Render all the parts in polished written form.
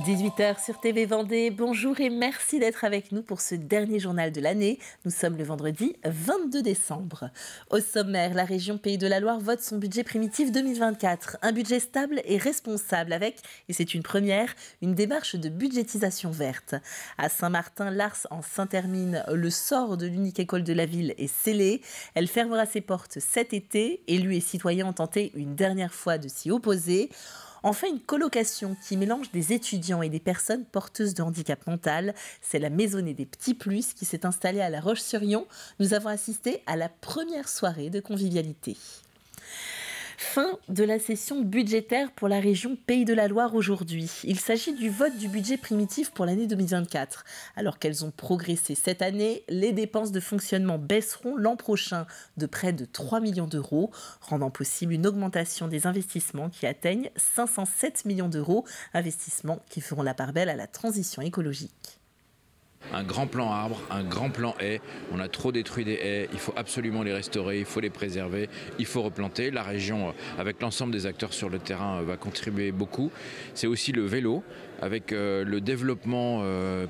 18 h sur TV Vendée, bonjour et merci d'être avec nous pour ce dernier journal de l'année. Nous sommes le vendredi 22 décembre. Au sommaire, la région Pays de la Loire vote son budget primitif 2024. Un budget stable et responsable avec, et c'est une première, une démarche de budgétisation verte. À Saint-Martin, Lars en Saint-Hermine, le sort de l'unique école de la ville est scellé. Elle fermera ses portes cet été. Élus et citoyens ont tenté une dernière fois de s'y opposer. Enfin, une colocation qui mélange des étudiants et des personnes porteuses de handicap mental. C'est la Maisonnée des Petits Plus qui s'est installée à La Roche-sur-Yon. Nous avons assisté à la première soirée de convivialité. Fin de la session budgétaire pour la région Pays de la Loire aujourd'hui. Il s'agit du vote du budget primitif pour l'année 2024. Alors qu'elles ont progressé cette année, les dépenses de fonctionnement baisseront l'an prochain de près de 3 millions d'euros, rendant possible une augmentation des investissements qui atteignent 507 millions d'euros, investissements qui feront la part belle à la transition écologique. Un grand plan arbre, un grand plan haie. On a trop détruit des haies, il faut absolument les restaurer, il faut les préserver, il faut replanter. La région, avec l'ensemble des acteurs sur le terrain, va contribuer beaucoup. C'est aussi le vélo, avec le développement,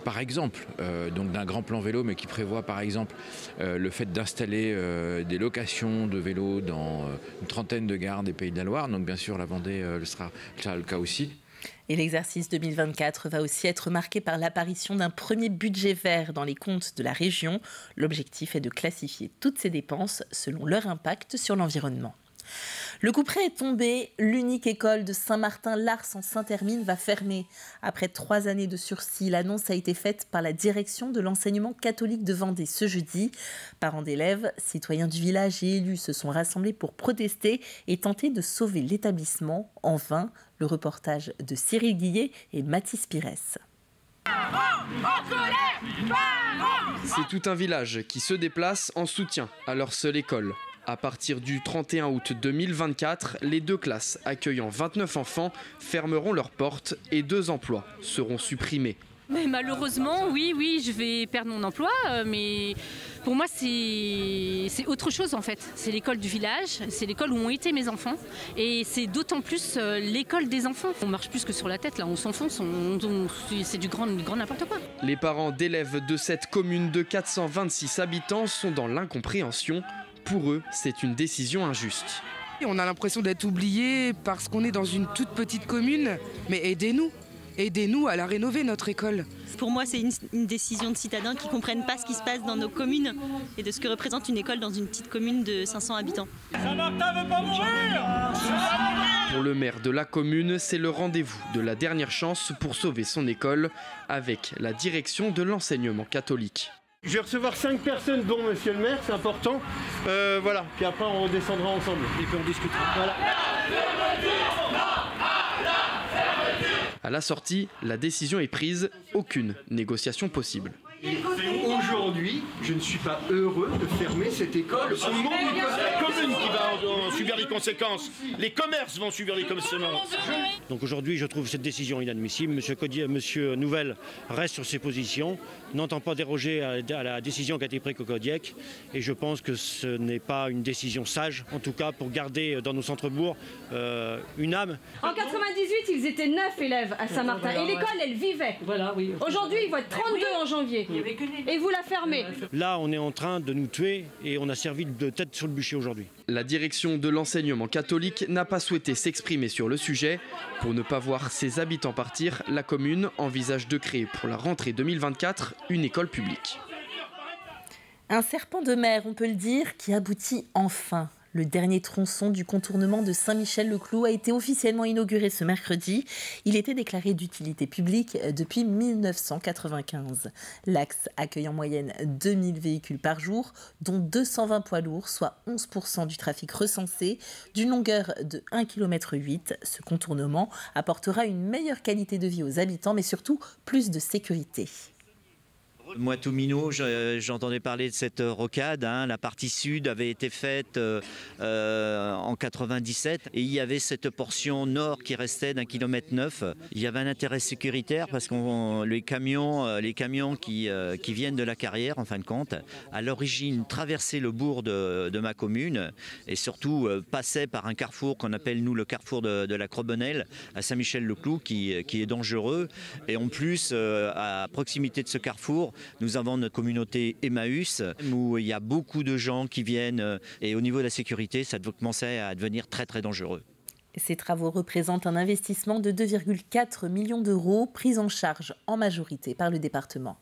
par exemple, donc d'un grand plan vélo, mais qui prévoit par exemple le fait d'installer des locations de vélos dans une trentaine de gares des Pays de la Loire. Donc bien sûr, la Vendée sera le cas aussi. Et l'exercice 2024 va aussi être marqué par l'apparition d'un premier budget vert dans les comptes de la région. L'objectif est de classifier toutes ces dépenses selon leur impact sur l'environnement. Le couperet est tombé, l'unique école de Saint-Martin-Lars en Saint-Hermine va fermer. Après 3 années de sursis, l'annonce a été faite par la direction de l'enseignement catholique de Vendée ce jeudi. Parents d'élèves, citoyens du village et élus se sont rassemblés pour protester et tenter de sauver l'établissement. En vain, le reportage de Cyril Guillet et Mathis Pires. C'est tout un village qui se déplace en soutien à leur seule école. À partir du 31 août 2024, les 2 classes accueillant 29 enfants fermeront leurs portes et 2 emplois seront supprimés. Mais malheureusement, oui, je vais perdre mon emploi, mais pour moi c'est autre chose en fait. C'est l'école du village, c'est l'école où ont été mes enfants et c'est d'autant plus l'école des enfants. On marche plus que sur la tête, là, on s'enfonce, c'est du grand n'importe quoi. Les parents d'élèves de cette commune de 426 habitants sont dans l'incompréhension. Pour eux, c'est une décision injuste. On a l'impression d'être oubliés parce qu'on est dans une toute petite commune. Mais aidez-nous à la rénover, notre école. Pour moi, c'est une décision de citadins qui ne comprennent pas ce qui se passe dans nos communes et de ce que représente une école dans une petite commune de 500 habitants. Saint-Martin veut pas mourir ! Pour le maire de la commune, c'est le rendez-vous de la dernière chance pour sauver son école avec la direction de l'enseignement catholique. Je vais recevoir 5 personnes, dont monsieur le maire, c'est important. Voilà, puis après on redescendra ensemble et puis on discutera. Voilà. À la sortie, la décision est prise, aucune négociation possible. Aujourd'hui, je ne suis pas heureux de fermer cette école. C'est la commune qui va subir les conséquences. Les commerces vont subir les conséquences. Donc aujourd'hui, je trouve cette décision inadmissible. Monsieur Nouvel reste sur ses positions, n'entend pas déroger à la décision qui a été prise au Kodiak. Et je pense que ce n'est pas une décision sage, en tout cas pour garder dans nos centres-bourgs une âme. En 98, ils étaient 9 élèves à Saint-Martin et l'école, elle vivait. Aujourd'hui, ils vont être 32 en janvier. Et vous la fermez. Là, on est en train de nous tuer et on a servi de tête sur le bûcher aujourd'hui. La direction de l'enseignement catholique n'a pas souhaité s'exprimer sur le sujet. Pour ne pas voir ses habitants partir, la commune envisage de créer pour la rentrée 2024 une école publique. Un serpent de mer, on peut le dire, qui aboutit enfin. Le dernier tronçon du contournement de Saint-Michel-le-Cloud a été officiellement inauguré ce mercredi. Il était déclaré d'utilité publique depuis 1995. L'axe accueille en moyenne 2000 véhicules par jour, dont 220 poids lourds, soit 11% du trafic recensé. D'une longueur de 1,8 km, ce contournement apportera une meilleure qualité de vie aux habitants, mais surtout plus de sécurité. Moi, tout minot, j'entendais parler de cette rocade. La partie sud avait été faite en 97 et il y avait cette portion nord qui restait d'1,9 km. Il y avait un intérêt sécuritaire parce que les camions qui viennent de la carrière, en fin de compte, à l'origine traversaient le bourg de ma commune et surtout passaient par un carrefour qu'on appelle nous le carrefour de la Crobenelle à Saint-Michel-le-Cloux qui est dangereux. Et en plus, à proximité de ce carrefour, nous avons notre communauté Emmaüs où il y a beaucoup de gens qui viennent et au niveau de la sécurité, ça commençait à devenir très très dangereux. Ces travaux représentent un investissement de 2,4 millions d'euros pris en charge en majorité par le département.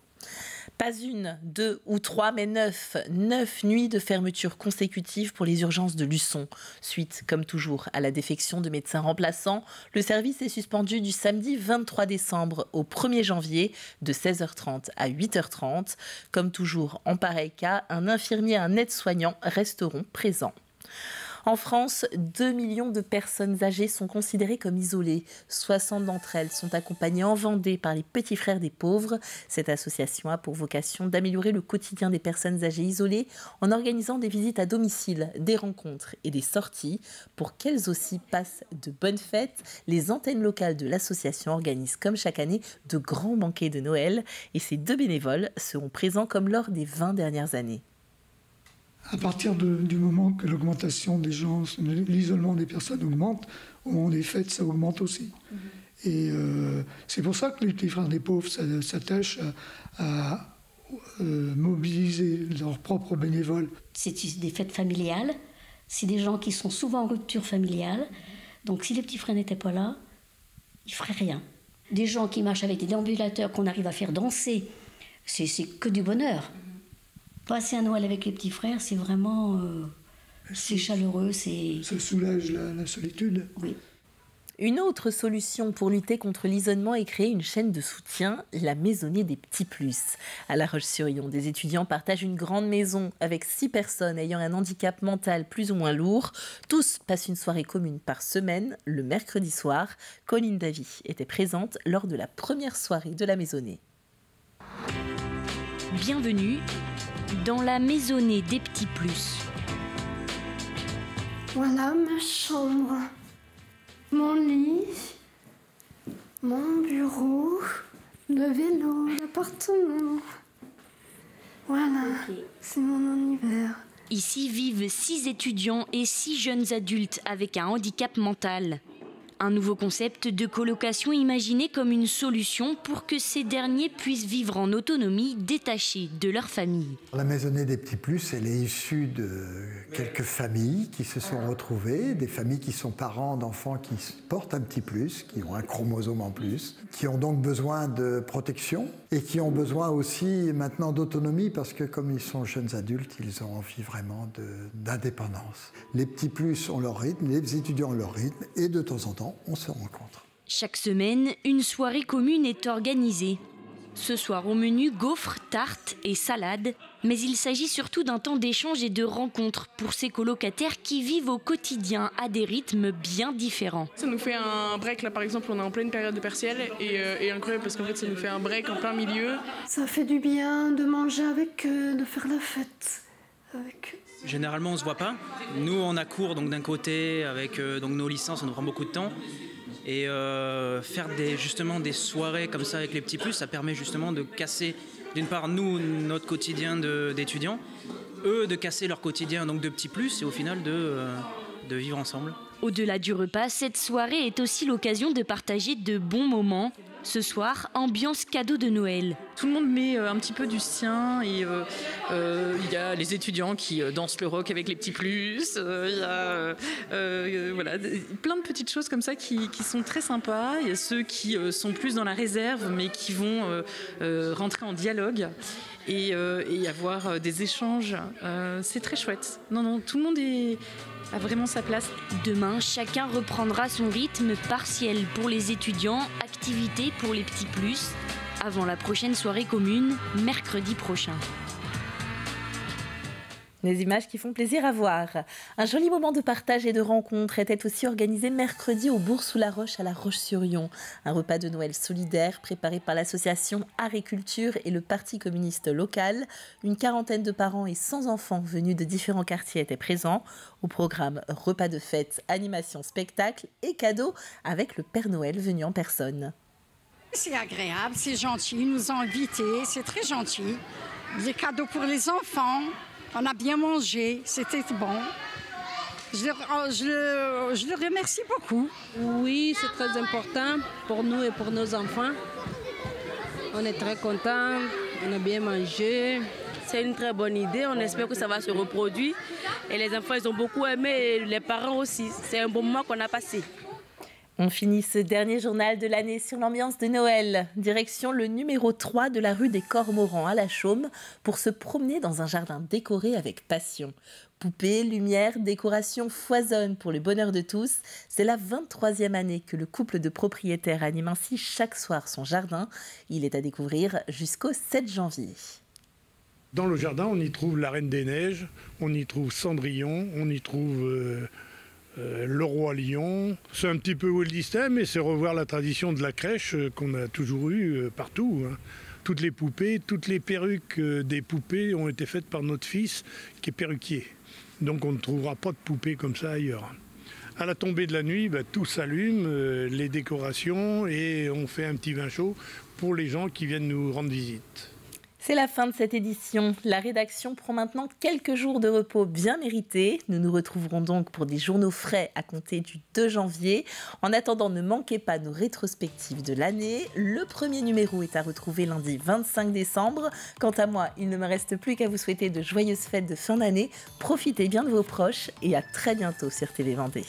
Pas une, deux ou trois, mais 9 nuits de fermeture consécutives pour les urgences de Luçon. Suite, comme toujours, à la défection de médecins remplaçants, le service est suspendu du samedi 23 décembre au 1er janvier de 16h30 à 8h30. Comme toujours, en pareil cas, un infirmier et un aide-soignant resteront présents. En France, 2 millions de personnes âgées sont considérées comme isolées. 60 d'entre elles sont accompagnées en Vendée par les Petits Frères des Pauvres. Cette association a pour vocation d'améliorer le quotidien des personnes âgées isolées en organisant des visites à domicile, des rencontres et des sorties. Pour qu'elles aussi passent de bonnes fêtes, les antennes locales de l'association organisent comme chaque année de grands banquets de Noël. Et ces 2 bénévoles seront présents comme lors des 20 dernières années. À partir du moment que l'augmentation des gens, l'isolement des personnes augmente, au moment des fêtes, ça augmente aussi. Et c'est pour ça que les Petits Frères des Pauvres s'attachent à mobiliser leurs propres bénévoles. C'est des fêtes familiales, c'est des gens qui sont souvent en rupture familiale. Donc si les petits frères n'étaient pas là, ils ne feraient rien. Des gens qui marchent avec des déambulateurs qu'on arrive à faire danser, c'est que du bonheur. Passer un Noël avec les petits frères, c'est vraiment c'est chaleureux. Ça soulage la solitude. Oui. Une autre solution pour lutter contre l'isolement est créer une chaîne de soutien, la Maisonnée des Petits Plus. À La Roche-sur-Yon, des étudiants partagent une grande maison avec 6 personnes ayant un handicap mental plus ou moins lourd. Tous passent une soirée commune par semaine, le mercredi soir. Colline Davy était présente lors de la première soirée de la Maisonnée. Bienvenue dans la Maisonnée des Petits Plus. Voilà ma chambre, mon lit, mon bureau, le vélo, l'appartement. Voilà, c'est mon univers. Ici vivent 6 étudiants et 6 jeunes adultes avec un handicap mental. Un nouveau concept de colocation imaginé comme une solution pour que ces derniers puissent vivre en autonomie, détachés de leur famille. La Maisonnée des Petits Plus, elle est issue de quelques familles qui se sont retrouvées, des familles qui sont parents d'enfants qui portent un petit plus, qui ont un chromosome en plus, qui ont donc besoin de protection et qui ont besoin aussi maintenant d'autonomie parce que comme ils sont jeunes adultes, ils ont envie vraiment d'indépendance. Les Petits Plus ont leur rythme, les étudiants ont leur rythme et de temps en temps, on se rencontre. Chaque semaine, une soirée commune est organisée. Ce soir au menu, gaufres, tartes et salades. Mais il s'agit surtout d'un temps d'échange et de rencontre pour ces colocataires qui vivent au quotidien à des rythmes bien différents. Ça nous fait un break, là par exemple, on est en pleine période de partiel et incroyable parce qu'en fait ça nous fait un break en plein milieu. Ça fait du bien de manger avec eux, de faire la fête avec eux. Généralement, on ne se voit pas. Nous, on a cours donc d'un côté avec donc nos licences, ça nous prend beaucoup de temps. Et faire justement des soirées comme ça avec les Petits Plus, ça permet justement de casser, d'une part, nous, notre quotidien d'étudiants, eux, de casser leur quotidien donc de Petits Plus et au final de vivre ensemble. Au-delà du repas, cette soirée est aussi l'occasion de partager de bons moments. Ce soir, ambiance cadeau de Noël. Tout le monde met un petit peu du sien et il y a les étudiants qui dansent le rock avec les Petits Plus. Il y a voilà, plein de petites choses comme ça qui sont très sympas. Il y a ceux qui sont plus dans la réserve mais qui vont rentrer en dialogue et avoir des échanges. C'est très chouette. Non, tout le monde a vraiment sa place. Demain, chacun reprendra son rythme partiel pour les étudiants, activités pour les Petits Plus, avant la prochaine soirée commune, mercredi prochain. Des images qui font plaisir à voir. Un joli moment de partage et de rencontre était aussi organisé mercredi au Bourg-sous-la-Roche à La Roche-sur-Yon. Un repas de Noël solidaire préparé par l'association Art et Culture et le Parti communiste local. Une quarantaine de parents et 100 enfants venus de différents quartiers étaient présents. Au programme, repas de fête, animation, spectacle et cadeaux avec le Père Noël venu en personne. C'est agréable, c'est gentil, ils nous ont invités, c'est très gentil. Des cadeaux pour les enfants. On a bien mangé, c'était bon. Je le remercie beaucoup. Oui, c'est très important pour nous et pour nos enfants. On est très contents, on a bien mangé. C'est une très bonne idée, on espère que ça va se reproduire. Et les enfants, ils ont beaucoup aimé, et les parents aussi. C'est un bon moment qu'on a passé. On finit ce dernier journal de l'année sur l'ambiance de Noël. Direction le numéro 3 de la rue des Cormorans à La Chaume pour se promener dans un jardin décoré avec passion. Poupées, lumière, décoration foisonnent pour le bonheur de tous. C'est la 23e année que le couple de propriétaires anime ainsi chaque soir son jardin. Il est à découvrir jusqu'au 7 janvier. Dans le jardin, on y trouve la Reine des Neiges, on y trouve Cendrillon, on y trouve... le Roi Lion. C'est un petit peu Walt Disney, mais c'est revoir la tradition de la crèche qu'on a toujours eue partout. Toutes les poupées, toutes les perruques des poupées ont été faites par notre fils qui est perruquier. Donc on ne trouvera pas de poupées comme ça ailleurs. À la tombée de la nuit, tout s'allume, les décorations, et on fait un petit vin chaud pour les gens qui viennent nous rendre visite. C'est la fin de cette édition. La rédaction prend maintenant quelques jours de repos bien mérités. Nous nous retrouverons donc pour des journaux frais à compter du 2 janvier. En attendant, ne manquez pas nos rétrospectives de l'année. Le premier numéro est à retrouver lundi 25 décembre. Quant à moi, il ne me reste plus qu'à vous souhaiter de joyeuses fêtes de fin d'année. Profitez bien de vos proches et à très bientôt sur TV Vendée.